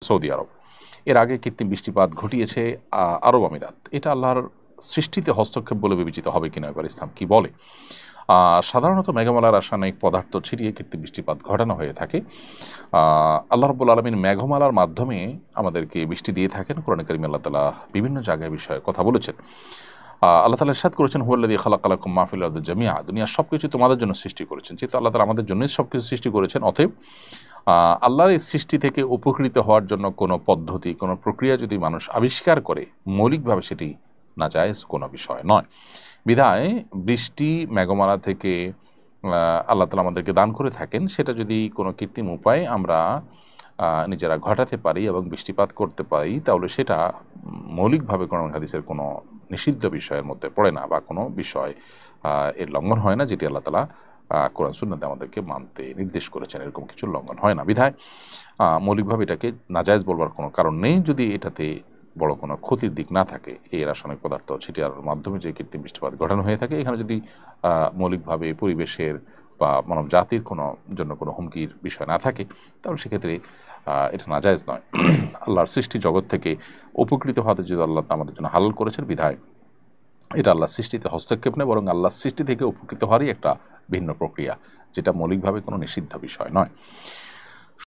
Saudi আরব। এর আগে কৃত্রিম বৃষ্টিপাত ঘটিয়েছে আরব আমিরাত। এটা আল্লাহর সৃষ্টিতে হস্তক্ষেপ বলে বিবেচিত হবে কিনা, এবার ইসলাম কি বলে? সাধারণত মেঘমালার রাসায়নিক পদার্থ ছিটিয়ে কৃত্রিম বৃষ্টিপাত ঘটানো হয়ে থাকে। আল্লাহ রাব্বুল আলামিন মেঘমালার মাধ্যমে আমাদেরকে বৃষ্টি দিয়ে থাকেন। কোরআনে কারিমে আল্লাহ তাআলা বিভিন্ন জায়গায় বিষয়ে কথা বলেছেন। আল্লাহ তাআলা ইরশাদ করেছেন, হুয়াল্লাযী খালাকা লাকুম মা ফিল আরদি জামিআ, দুনিয়ার সব কিছু তোমাদের জন্য সৃষ্টি করেছেন। যেহেতু আল্লাহ তাআলা আমাদের জন্যই সব কিছু সৃষ্টি করেছেন, অতএব আল্লাহর এই সৃষ্টি থেকে উপকৃত হওয়ার জন্য কোনো পদ্ধতি, কোনো প্রক্রিয়া যদি মানুষ আবিষ্কার করে, মৌলিকভাবে সেটি নাজায়েজ কোনো বিষয় নয়। বিধায় বৃষ্টি মেঘমালা থেকে আল্লাহ তাআলা আমাদেরকে দান করে থাকেন, সেটা যদি কোনো কৃত্রিম উপায়ে আমরা নিজেরা ঘটাতে পারি এবং বৃষ্টিপাত করতে পারি, তাহলে সেটা মৌলিকভাবে কোরআন হাদিসের কোনো নিষিদ্ধ বিষয়ের মধ্যে পড়ে না, বা কোনো বিষয় এর লঙ্ঘন হয় না, যেটি আল্লাহ তাআলা কোরআন সুন্নাতে আমাদেরকে মানতে নির্দেশ করেছেন। এরকম কিছু লঙ্ঘন হয় না। বিধায় মৌলিকভাবে এটাকে নাজায়েজ বলবার কোনো কারণ নেই, যদি এটাতে বড় কোনো ক্ষতির দিক না থাকে। এই রাসায়নিক পদার্থ ছিটিয়ার মাধ্যমে যে কৃত্রিম বৃষ্টিপাত ঘটানো হয়ে থাকে, এখানে যদি মৌলিকভাবে পরিবেশের বা মানব জাতির জন্য কোনো হুমকির বিষয় না থাকে, তাহলে সেক্ষেত্রে এটা নাজায়েজ নয়। আল্লাহর সৃষ্টি জগৎ থেকে উপকৃত হওয়াতে যদি আল্লাহ আমাদের জন্য হালাল করেছেন, বিধায় এটা আল্লাহর সৃষ্টিতে হস্তক্ষেপ নেই, বরং আল্লাহর সৃষ্টি থেকে উপকৃত হওয়ারই একটা ভিন্ন প্রক্রিয়া, যেটা মৌলিকভাবে কোনো নিষিদ্ধ বিষয় নয়।